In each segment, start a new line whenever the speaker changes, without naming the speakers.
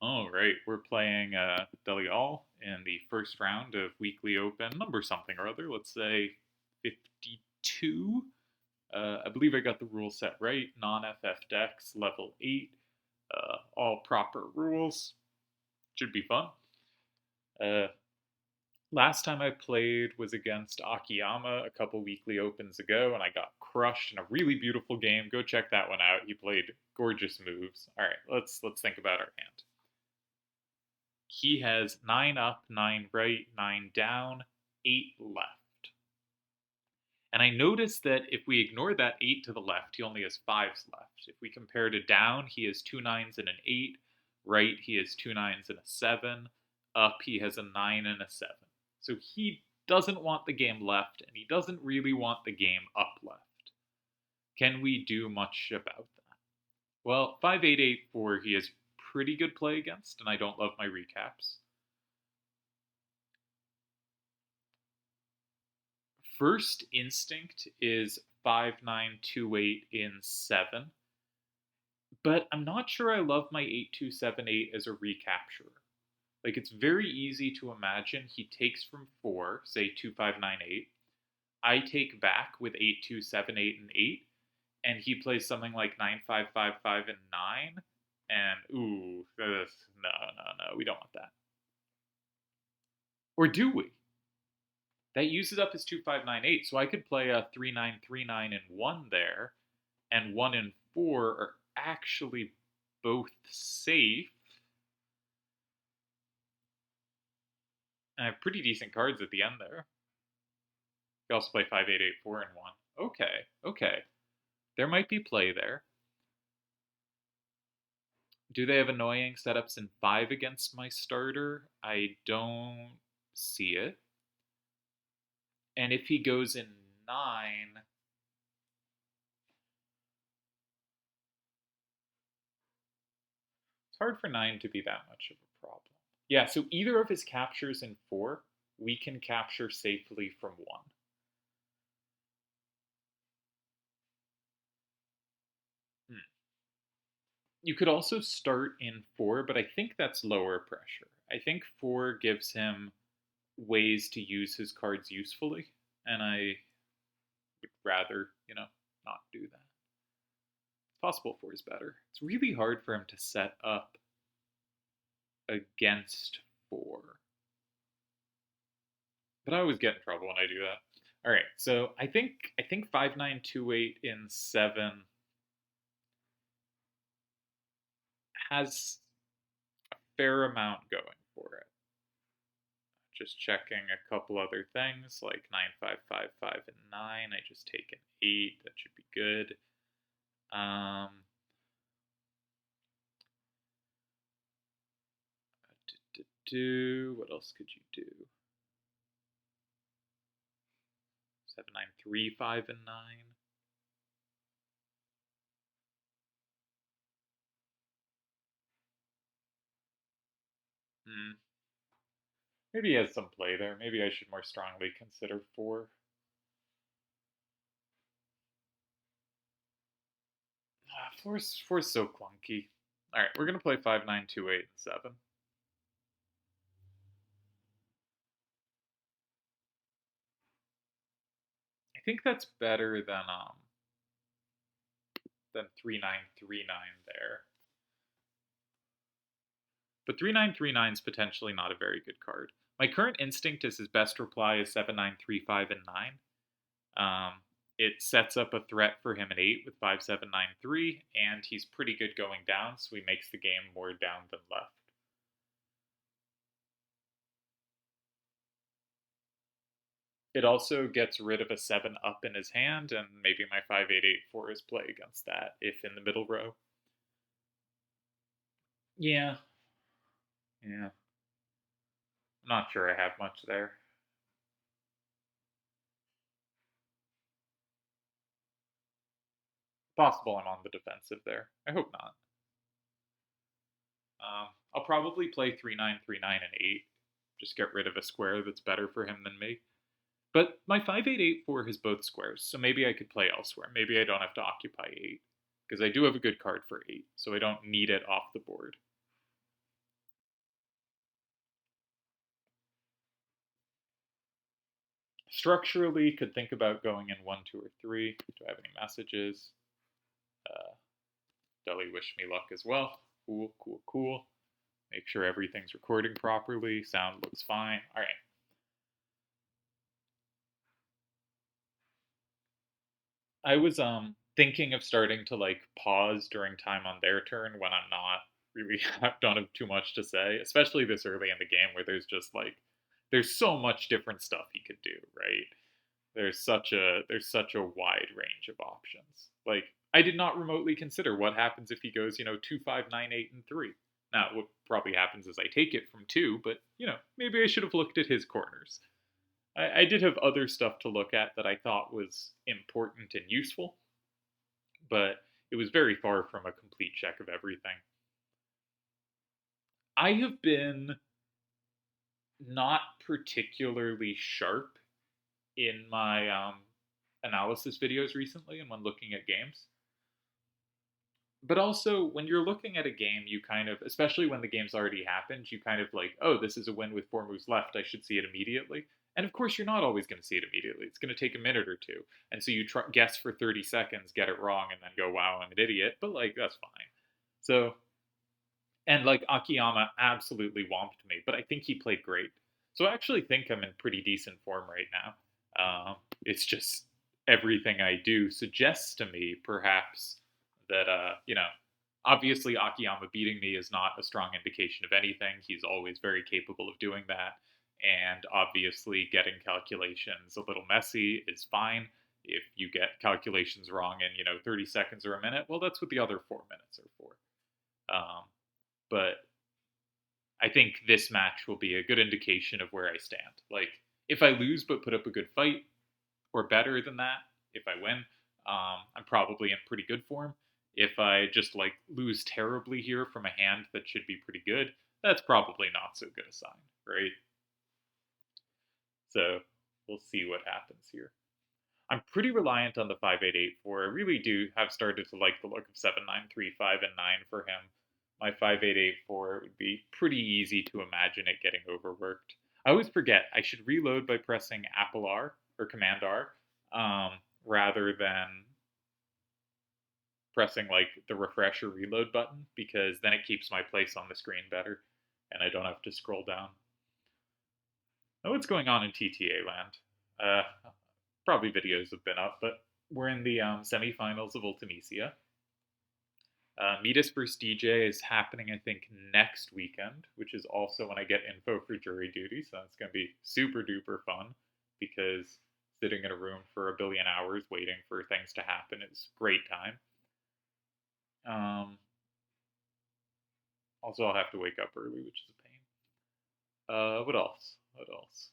All right, we're playing Delial in the first round of Weekly Open, number something or other. Let's say 52. I believe I got the rule set right. Non-FF decks, level 8. All proper rules. Should be fun. Uh, Last time I played was against Akiyama a couple Weekly Opens ago, and I got crushed in a really beautiful game. Go check that one out. He played gorgeous moves. All right, let's think about our hand. He has 9 up, 9 right, 9 down, 8 left. And I noticed that if we ignore that 8 to the left, he only has 5s left. If we compare to down, he has 2 9s and an 8. Right, he has 2 9s and a 7. Up, he has a 9 and a 7. So he doesn't want the game left, and he doesn't really want the game up left. Can we do much about that? Well, 5884 he has pretty good play against, and I don't love my recaps. First Instinct is 5928 in 7, but I'm not sure I love my 8278 as a recapturer. Like, it's very easy to imagine he takes from 4, say 2598. I take back with 8278 and 8, and he plays something like 9555 and 9. And, ooh, no, we don't want that. Or do we? That uses up his 2598, so I could play a 3939 and 1 there, and 1 and 4 are actually both safe. And I have pretty decent cards at the end there. You also play 5884 and 1. Okay. There might be play there. Do they have annoying setups in 5 against my starter? I don't see it. And if he goes in 9, it's hard for 9 to be that much of a problem. Yeah, so either of his captures in 4, we can capture safely from 1. You could also start in 4, but I think that's lower pressure. I think 4 gives him ways to use his cards usefully, and I would rather, not do that. It's possible 4 is better. It's really hard for him to set up against 4. But I always get in trouble when I do that. All right, so I think 5928 in 7 has a fair amount going for it. Just checking a couple other things like 9555 and 9. I just take an 8. That should be good. What else could you do? 7935 and 9. Maybe he has some play there. Maybe I should more strongly consider 4. Four's so clunky. All right, we're gonna play 5928 and 7. I think that's better than 3939 there. But 3939 is potentially not a very good card. My current instinct is his best reply is 7935 and 9. It sets up a threat for him at 8 with 5793, and he's pretty good going down, so he makes the game more down than left. It also gets rid of a 7 up in his hand, and maybe my 5884 is play against that if in the middle row. Yeah. I'm not sure I have much there. Possible I'm on the defensive there. I hope not. I'll probably play 3939 and 8. Just get rid of a square that's better for him than me. But my 5884 has both squares, so maybe I could play elsewhere. Maybe I don't have to occupy 8. Because I do have a good card for 8, so I don't need it off the board. Structurally, could think about going in 1, 2, or 3. Do I have any messages? Uh, Deli wish me luck as well. Cool, cool, cool. Make sure everything's recording properly. Sound looks fine. All right. I was thinking of starting to like pause during time on their turn when I'm not really don't have too much to say, especially this early in the game where there's just like there's so much different stuff he could do, right? There's such a wide range of options. Like I did not remotely consider what happens if he goes, 2, 5, 9, 8, and 3. Now, what probably happens is I take it from 2, but maybe I should have looked at his corners. I did have other stuff to look at that I thought was important and useful, but it was very far from a complete check of everything. I have been not particularly sharp in my analysis videos recently and when looking at games. But also, when you're looking at a game, you kind of, especially when the game's already happened, you kind of like, oh, this is a win with 4 moves left. I should see it immediately. And of course, you're not always going to see it immediately. It's going to take a minute or two. And so you guess for 30 seconds, get it wrong, and then go, wow, I'm an idiot. But like, that's fine. So, and like Akiyama absolutely whomped me, but I think he played great. So I actually think I'm in pretty decent form right now. It's just everything I do suggests to me, perhaps, that obviously Akiyama beating me is not a strong indication of anything. He's always very capable of doing that, and obviously getting calculations a little messy is fine. If you get calculations wrong in 30 seconds or a minute, well, that's what the other 4 minutes are for. But I think this match will be a good indication of where I stand. Like, if I lose but put up a good fight, or better than that, if I win, I'm probably in pretty good form. If I just like lose terribly here from a hand that should be pretty good, that's probably not so good a sign, right? So we'll see what happens here. I'm pretty reliant on the 5884. I really do have started to like the look of 7, 9, 3, 5, and 9 for him. My 5884 would be pretty easy to imagine it getting overworked. I always forget I should reload by pressing Apple R or Command R rather than pressing like the refresh or reload button, because then it keeps my place on the screen better and I don't have to scroll down. Now, what's going on in TTA land? Probably videos have been up, but we're in the semifinals of Ultimecia. Metis vs. DJ is happening, I think, next weekend, which is also when I get info for jury duty, so that's going to be super duper fun, because sitting in a room for a billion hours waiting for things to happen is great time. Also, I'll have to wake up early, which is a pain. What else? What else?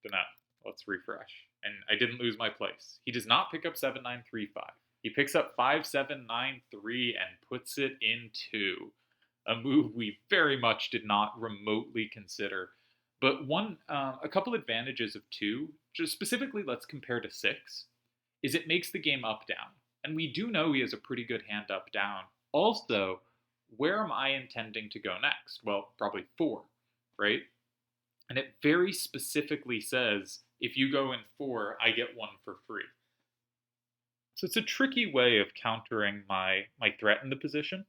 Dunno. Let's refresh. And I didn't lose my place. He does not pick up 7935. He picks up 5793 and puts it in 2. A move we very much did not remotely consider. But a couple advantages of 2, just specifically let's compare to 6, is it makes the game up-down. And we do know he has a pretty good hand up-down. Also, where am I intending to go next? Well, probably 4, right? And it very specifically says, if you go in 4, I get 1 for free. So it's a tricky way of countering my threat in the position.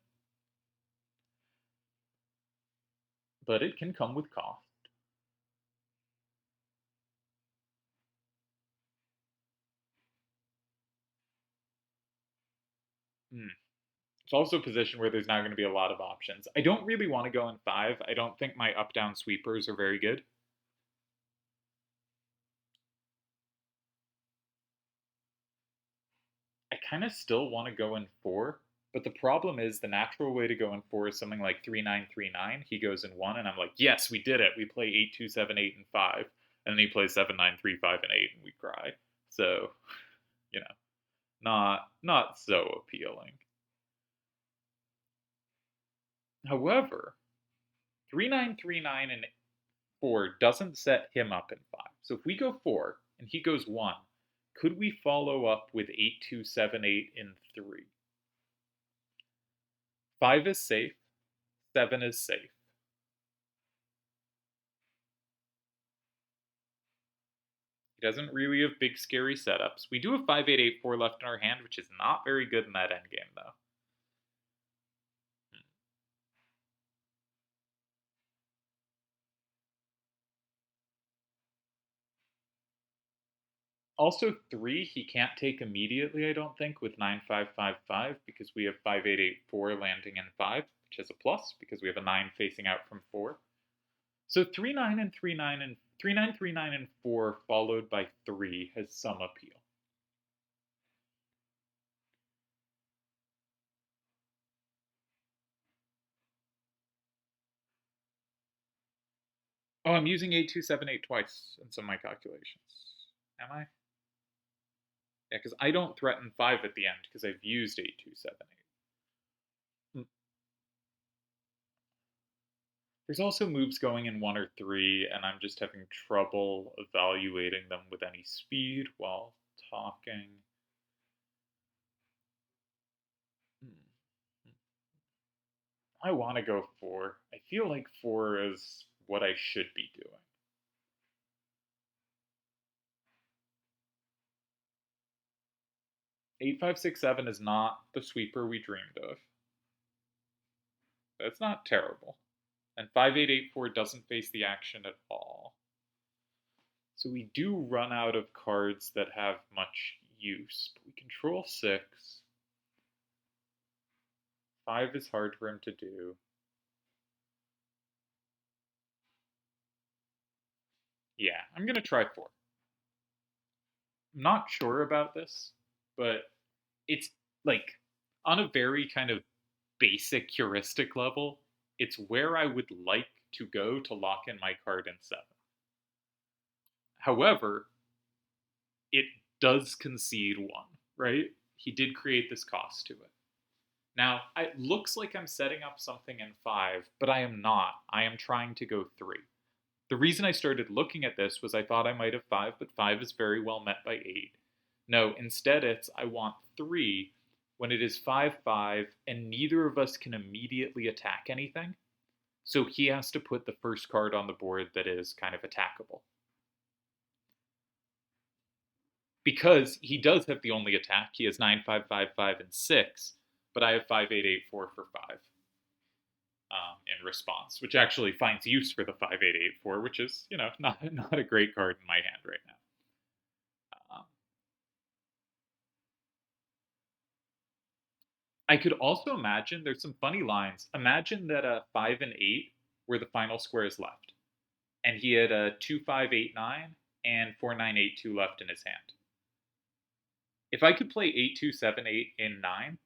But it can come with cost. It's also a position where there's now going to be a lot of options. I don't really want to go in 5. I don't think my up-down sweepers are very good. I kind of still want to go in 4, but the problem is the natural way to go in 4 is something like 3939. He goes in 1, and I'm like, yes, we did it. We play 8278 and 5, and then he plays 7935 and 8, and we cry. So, not so appealing. However, 3939 and 4 doesn't set him up in 5. So if we go 4 and he goes 1, could we follow up with 8278 in 3? 5 is safe, 7 is safe. He doesn't really have big, scary setups. We do have 5-8-8-4 left in our hand, which is not very good in that endgame, though. Also, 3 he can't take immediately, I don't think, with 9-5-5-5, because we have 5-8-8-4 landing in 5, which is a plus, because we have a 9 facing out from 4. So 3-9 and 3-9 and 3-9, 3-9 and 4 followed by 3 has some appeal. Oh, I'm using 8-2-7-8 twice in some of my calculations. Am I? Yeah, because I don't threaten 5 at the end because I've used 8-2-7-8. There's also moves going in 1 or 3, and I'm just having trouble evaluating them with any speed while talking. I want to go 4. I feel like 4 is what I should be doing. 8-5-6-7 is not the sweeper we dreamed of. That's not terrible. And 5-8-8-4 doesn't face the action at all. So we do run out of cards that have much use. But we control 6. 5 is hard for him to do. Yeah, I'm going to try 4. I'm not sure about this, but it's like on a very kind of basic heuristic level, it's where I would like to go to lock in my card in 7. However, it does concede 1, right? He did create this cost to it. Now, it looks like I'm setting up something in 5, but I am not. I am trying to go 3. The reason I started looking at this was I thought I might have 5, but 5 is very well met by 8. No, instead it's I want 3 when it is 5-5 and neither of us can immediately attack anything. So he has to put the first card on the board that is kind of attackable. Because he does have the only attack, he has 9-5-5-5 and 6, but I have 5-8-8-4 for 5 in response, which actually finds use for the 5-8-8-4, which is, not a great card in my hand right now. I could also imagine there's some funny lines. Imagine that 5 and 8 were the final squares left, and he had a 2-5-8-9 and 4-9-8-2 left in his hand. If I could play 8-2-7-8 in 9,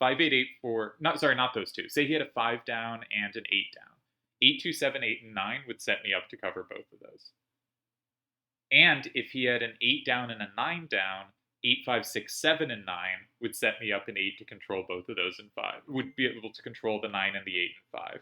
5-8-8-4, not those two. Say he had a 5 down and an 8 down. 8-2-7-8 and 9 would set me up to cover both of those. And if he had an 8 down and a 9 down, 8-5-6-7 and 9 would set me up in 8 to control both of those in 5. Would be able to control the 9 and the 8 and 5.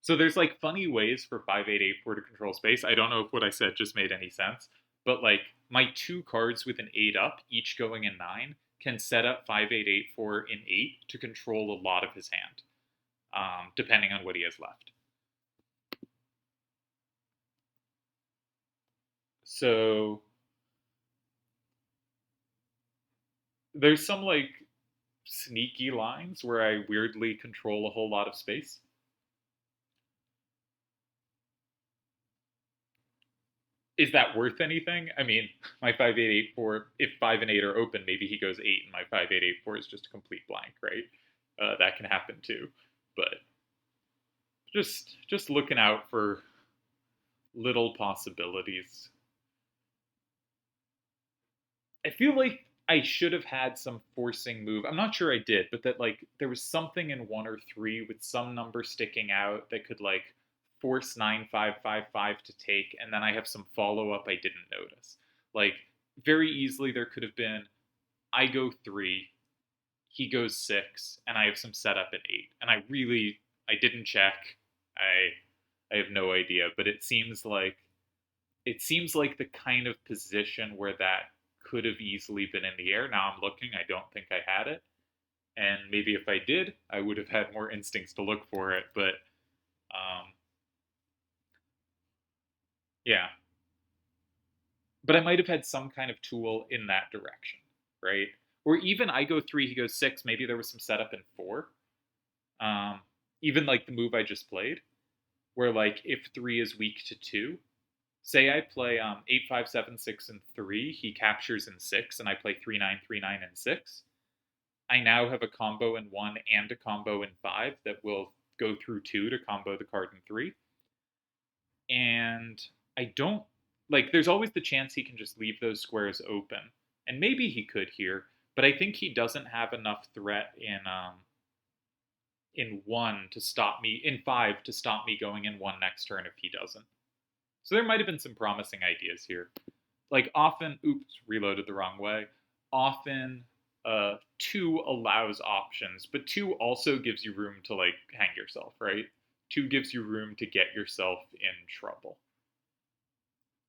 So there's like funny ways for 5-8-8-4 to control space. I don't know if what I said just made any sense, but like my 2 cards with an 8 up, each going in 9, can set up 5-8-8-4 in 8 to control a lot of his hand, depending on what he has left. So there's some like sneaky lines where I weirdly control a whole lot of space. Is that worth anything? I mean, my 5-8-8-4, if 5 and 8 are open, maybe he goes 8 and my 5-8-8-4 is just a complete blank, right? That can happen too. But just looking out for little possibilities. I feel like I should have had some forcing move. I'm not sure I did, but that like there was something in 1 or 3 with some number sticking out that could like force 9-5-5-5 to take, and then I have some follow up I didn't notice. Like very easily there could have been I go 3, he goes 6, and I have some setup at 8. And I didn't check. I have no idea, but it seems like the kind of position where that could have easily been in the air. Now I'm looking, I don't think I had it. And maybe if I did, I would have had more instincts to look for it. But Yeah. But I might have had some kind of tool in that direction, right? Or even I go 3, he goes 6. Maybe there was some setup in 4. Um, Even like the move I just played, where like if 3 is weak to 2, say I play 8, 5, 7, 6, and 3, he captures in 6, and I play 3, 9, 3, 9, and 6. I now have a combo in 1 and a combo in 5 that will go through 2 to combo the card in 3. And I don't like there's always the chance he can just leave those squares open. And maybe he could here, but I think he doesn't have enough threat in 1 to stop me in 5 to stop me going in 1 next turn if he doesn't. So there might have been some promising ideas here. Like often, oops, reloaded the wrong way. Often 2 allows options, but 2 also gives you room to like hang yourself, right? 2 gives you room to get yourself in trouble.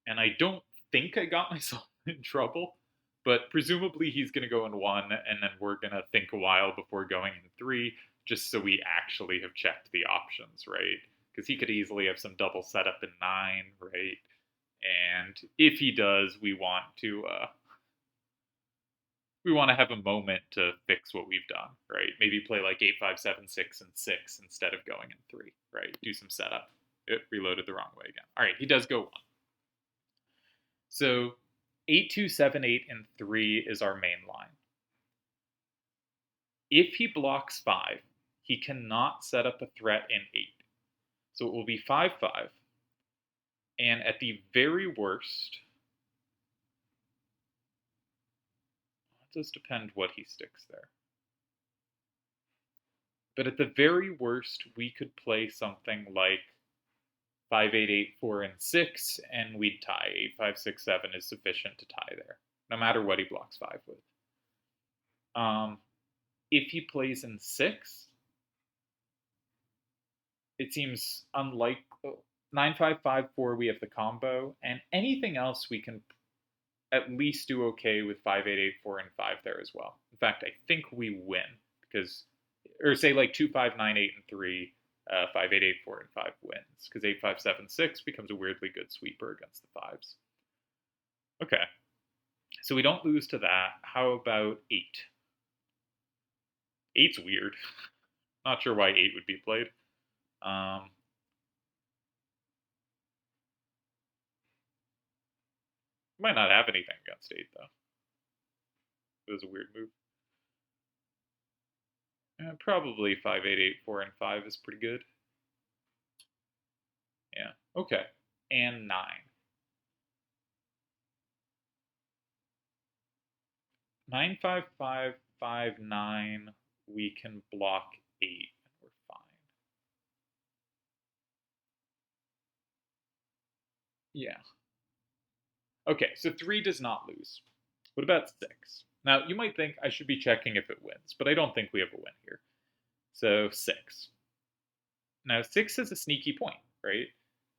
And I don't think I got myself in trouble, but presumably he's going to go in 1, and then we're going to think a while before going in 3, just so we actually have checked the options, right? Because he could easily have some double setup in 9, right? And if he does, we want to have a moment to fix what we've done, right? Maybe play like 8, 5, 7, 6, and 6 instead of going in 3, right? Do some setup. It reloaded the wrong way again. All right, he does go 1. So 8, 2, 7, 8, and 3 is our main line. If he blocks 5, he cannot set up a threat in 8. So it will be 5, 5. And at the very worst, it does depend what he sticks there. But at the very worst, we could play something like 5, 8, 8, 4, and 6, and we'd tie. 8, 5, 6, 7 is sufficient to tie there, no matter what he blocks 5 with. If he plays in 6, it seems unlikely. 9, 5, 5, 4, we have the combo, and anything else we can at least do okay with 5, 8, 8, 4, and 5 there as well. In fact, I think we win because, or say like 2, 5, 9, 8, and 3, 5, 8, 8, 4, and 5 wins because 8, 5, 7, 6 becomes a weirdly good sweeper against the 5s. Okay, so we don't lose to that. How about 8? 8's weird. Not sure why 8 would be played. Might not have anything against 8 though. It was a weird move. Probably 5, 8, 8, 4, and 5 is pretty good. Yeah. Okay. And 9. 9, 5, 5, 5, 9. We can block 8, and we're fine. Yeah. Okay, so 3 does not lose. What about 6? Now, you might think I should be checking if it wins, but I don't think we have a win here. So 6. Now, 6 is a sneaky point, right?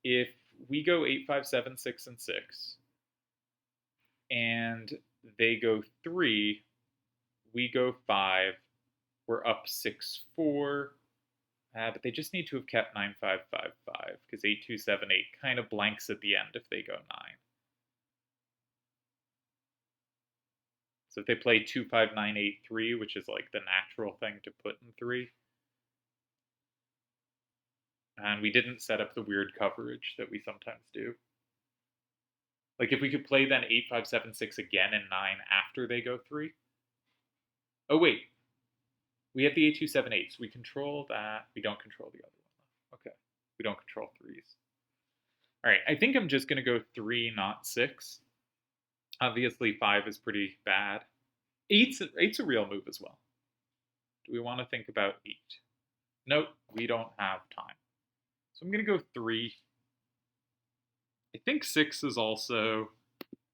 If we go 8, 5, 7, 6, and 6, and they go 3, we go 5, we're up 6, 4, but they just need to have kept 9, 5, 5, 5, because 8, 2, 7, 8 kind of blanks at the end if they go 9. So if they play 2, 5, 9, 8, 3, which is like the natural thing to put in 3, and we didn't set up the weird coverage that we sometimes do. Like if we could play then 8, 5, 7, 6 again and 9 after they go 3. Oh wait, we have the 8, 2, 7, 8, so we control that. We don't control the other one. Okay, we don't control 3s. All right, I think I'm just going to go 3, not 6. Obviously 5 is pretty bad. 8's a real move as well. Do we want to think about 8? Nope, we don't have time. So I'm going to go 3. I think 6 is also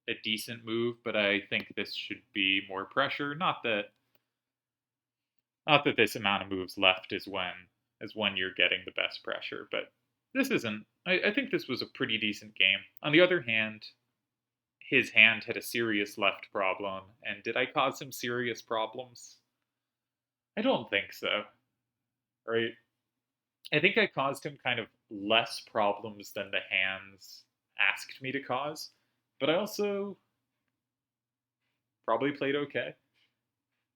a decent move, but I think this should be more pressure. Not that this amount of moves left is when you're getting the best pressure, but this isn't. I think this was a pretty decent game. On the other hand, his hand had a serious left problem, and did I cause him serious problems? I don't think so. Right? I think I caused him kind of less problems than the hands asked me to cause, but I also probably played okay.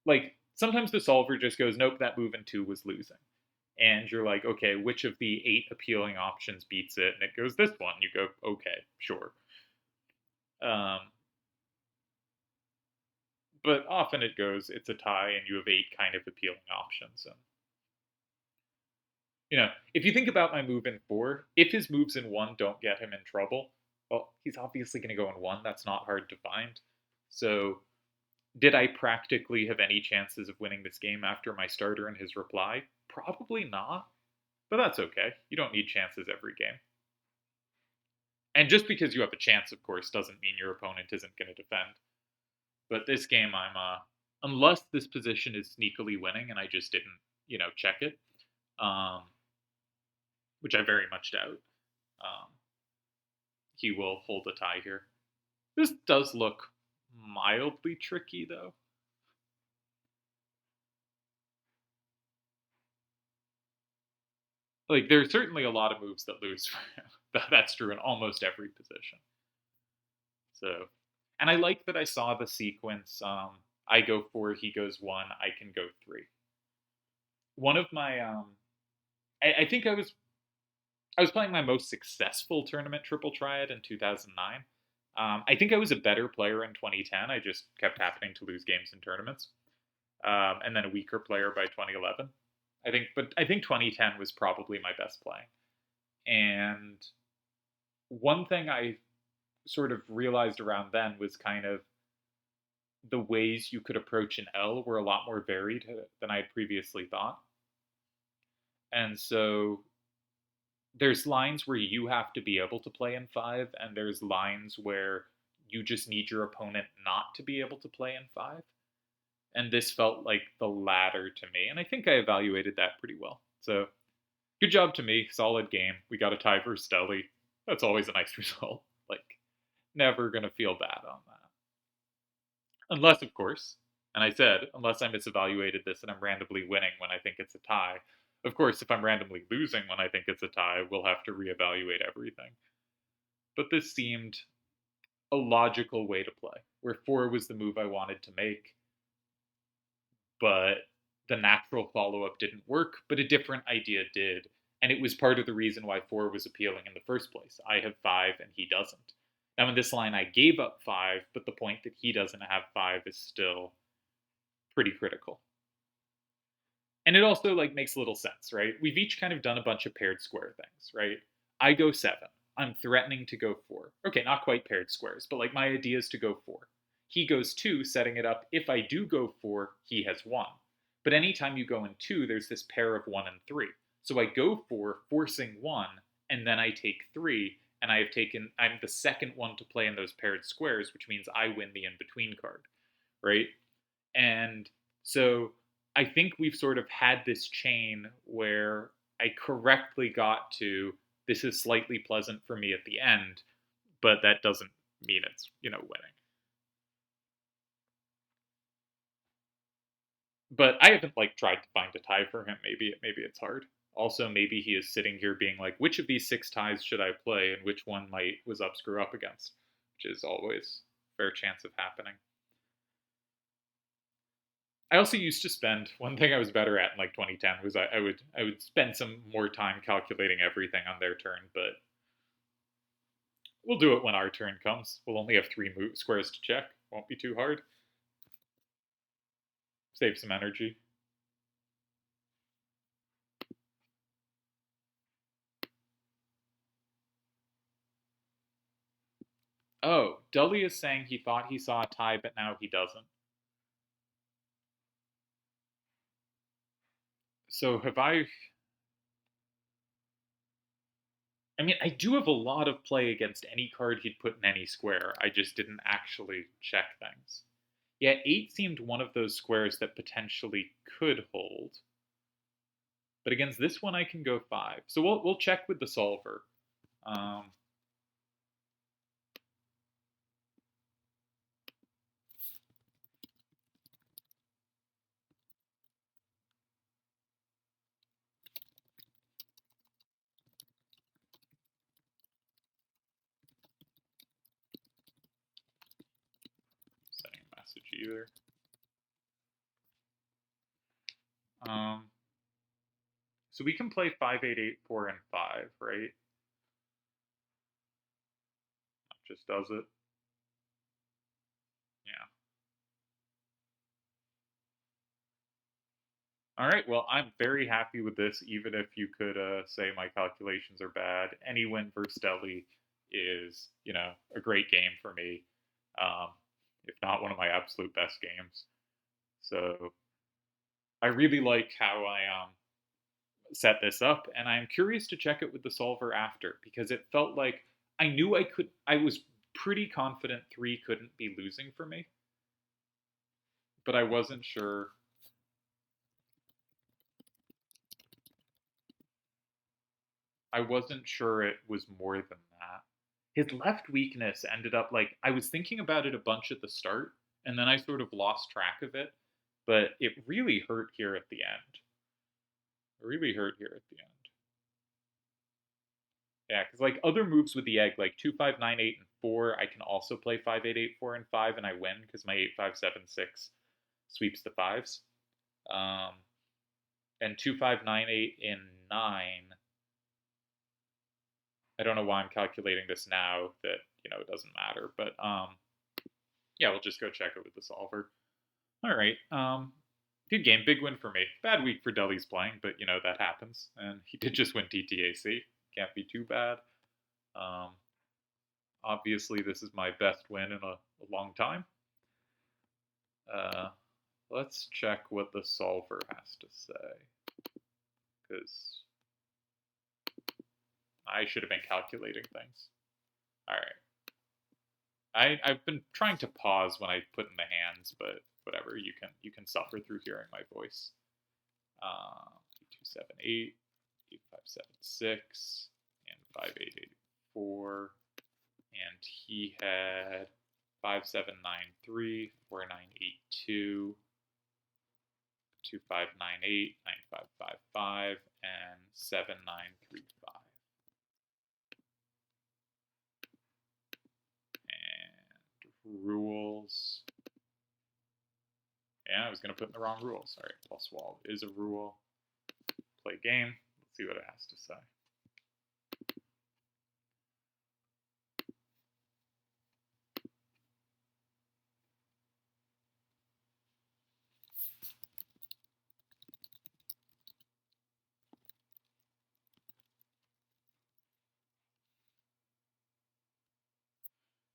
Like, sometimes the solver just goes, nope, that move in 2 was losing. And you're like, okay, which of the 8 appealing options beats it? And it goes, this one. You go, okay, sure. Um, but often it goes, it's a tie, and you have 8 kind of appealing options. And, if you think about my move in 4, if his moves in 1 don't get him in trouble, well, he's obviously going to go in 1. That's not hard to find. So, did I practically have any chances of winning this game after my starter and his reply? Probably not. But that's okay. You don't need chances every game. And just because you have a chance, of course, doesn't mean your opponent isn't going to defend. But this game, unless this position is sneakily winning and I just didn't, check it, um, which I very much doubt, um, he will hold a tie here. This does look mildly tricky, though. Like, there's certainly a lot of moves that lose for him. That's true in almost every position. So, and I like that I saw the sequence. I go 4, he goes 1, I can go 3. One of my, I think I was playing my most successful tournament triple triad in 2009. I think I was a better player in 2010. I just kept happening to lose games in tournaments, and then a weaker player by 2011. I think 2010 was probably my best playing. And one thing I sort of realized around then was kind of the ways you could approach an L were a lot more varied than I had previously thought. And so there's lines where you have to be able to play in 5, and there's lines where you just need your opponent not to be able to play in 5. And this felt like the latter to me, and I think I evaluated that pretty well. So, good job to me. Solid game. We got a tie versus Deli. That's always a nice result. Like, never gonna feel bad on that. Unless, of course, and I said, unless I misevaluated this and I'm randomly winning when I think it's a tie. Of course, if I'm randomly losing when I think it's a tie, we'll have to reevaluate everything. But this seemed a logical way to play, where 4 was the move I wanted to make, but the natural follow up didn't work, but a different idea did. And it was part of the reason why 4 was appealing in the first place. I have 5 and he doesn't. Now, in this line, I gave up 5, but the point that he doesn't have 5 is still pretty critical. And it also makes little sense, right? We've each kind of done a bunch of paired square things, right? I go 7. I'm threatening to go 4. Okay, not quite paired squares, but my idea is to go 4. He goes 2, setting it up. If I do go 4, he has 1. But anytime you go in 2, there's this pair of 1 and 3. So I go 4, forcing 1, and then I take 3, and I'm the second one to play in those paired squares, which means I win the in-between card, right? And so I think we've sort of had this chain where I correctly got to, this is slightly pleasant for me at the end, but that doesn't mean it's, winning. But I haven't tried to find a tie for him. Maybe it's hard. Also, maybe he is sitting here being like, which of these 6 ties should I play, and which one might Wazzup screw up against, which is always a fair chance of happening. I also used to spend, one thing I was better at in 2010 was I would spend some more time calculating everything on their turn, but we'll do it when our turn comes. We'll only have 3 squares to check. Won't be too hard. Save some energy. Oh, Dully is saying he thought he saw a tie, but now he doesn't. So have I mean, I do have a lot of play against any card he'd put in any square. I just didn't actually check things. Yeah, 8 seemed one of those squares that potentially could hold. But against this one, I can go 5. So we'll check with the solver. message either. So we can play 5-8-8, 4, and 5, right? That just does it. Yeah. All right. Well, I'm very happy with this, even if you could say my calculations are bad. Any win versus Deli is, a great game for me, um, if not one of my absolute best games. So I really like how I set this up, and I'm curious to check it with the solver after because it felt like I knew I could. I was pretty confident 3 couldn't be losing for me, but I wasn't sure. I wasn't sure it was more than that. His left weakness ended up like I was thinking about it a bunch at the start, and then I sort of lost track of it. But it really hurt here at the end. It really hurt here at the end. Yeah, because like other moves with the egg, like 2-5-9-8 and 4, I can also play 5-8-8, 4, and 5, and I win because my 8-5-7-6 sweeps the fives. Um, and 2-5-9-8 in 9. I don't know why I'm calculating this now that, it doesn't matter. But yeah, we'll just go check it with the solver. All right. Good game. Big win for me. Bad week for Deli's playing, but, that happens. And he did just win TTAC. Can't be too bad. Obviously, this is my best win in a long time. Let's check what the solver has to say. Because I should have been calculating things. All right. I've been trying to pause when I put in the hands, but whatever. You can suffer through hearing my voice. 2-7-8, 8-5-7-6, and 5-8-8-4, and he had 5-7-9-3, 4-9-8-2, 2-5-9-8, 9-5-5-5, and 7-9-3-5. And rules. Yeah, I was going to put in the wrong rule. Sorry, plus wall is a rule. Play game. Let's see what it has to say.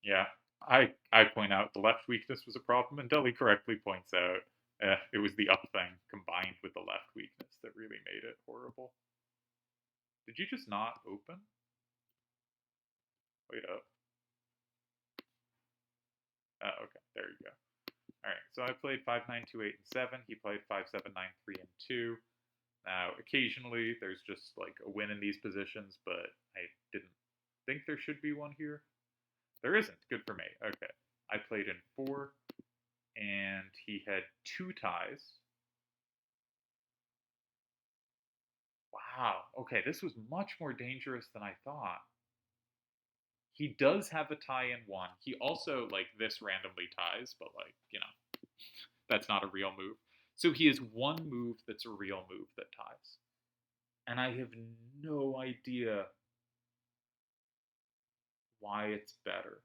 Yeah, I point out the left weakness was a problem, and Deli correctly points out it was the up thing combined with the left weakness that really made it horrible. Did you just not open? Wait up. Oh, okay, there you go. All right, so I played 5-9-2-8 and 7. He played 5-7-9-3 and 2. Now, occasionally there's just like a win in these positions, but I didn't think there should be one here. There isn't. Good for me. Okay. I played in 4, and he had 2 ties. Wow. Okay, this was much more dangerous than I thought. He does have a tie in 1. He also, like, this randomly ties, but, like, that's not a real move. So he has 1 move that's a real move that ties. And I have no idea why it's better.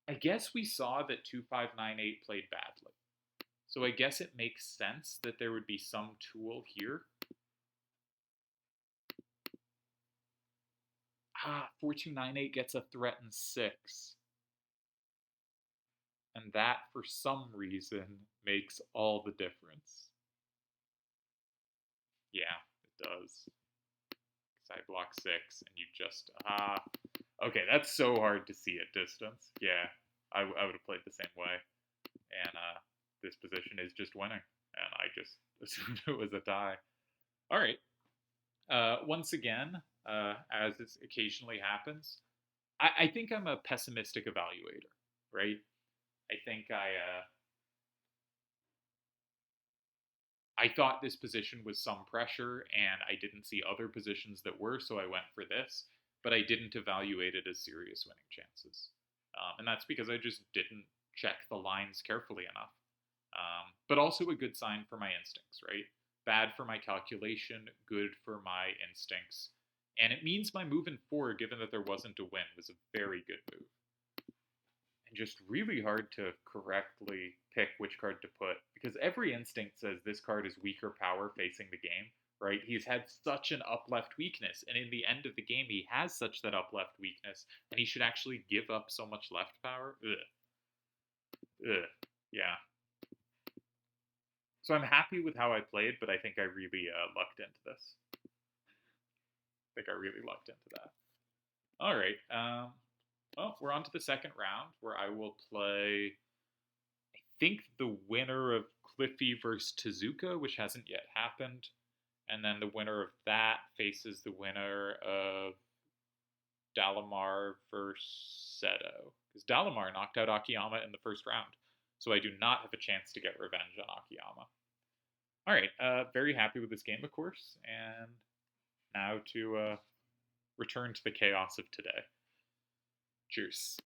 I guess we saw that 2-5-9-8 played badly. So I guess it makes sense that there would be some tool here. 4-2-9-8 gets a threatened 6. And that, for some reason, makes all the difference. Yeah, it does. Because I block 6, and you just... okay, that's so hard to see at distance. Yeah, I would have played the same way. And this position is just winning. And I just assumed it was a tie. All right. Once again, as this occasionally happens, I think I'm a pessimistic evaluator, right? I think I thought this position was some pressure, and I didn't see other positions that were, so I went for this, but I didn't evaluate it as serious winning chances. And that's because I just didn't check the lines carefully enough. But also a good sign for my instincts, right? Bad for my calculation, good for my instincts. And it means my move in 4, given that there wasn't a win, was a very good move. And just really hard to correctly pick which card to put, because every instinct says this card is weaker power facing the game, right? He's had such an up left weakness, and in the end of the game, he has such that up left weakness, and he should actually give up so much left power. Ugh. Ugh. Yeah. So I'm happy with how I played, but I think I really lucked into this. I think I really lucked into that. All right. Well, we're on to the second round where I will play, I think, the winner of Cliffy versus Tezuka, which hasn't yet happened. And then the winner of that faces the winner of Dalamar versus Seto. Because Dalamar knocked out Akiyama in the first round. So I do not have a chance to get revenge on Akiyama. All right, very happy with this game, of course, and now to return to the chaos of today. Cheers.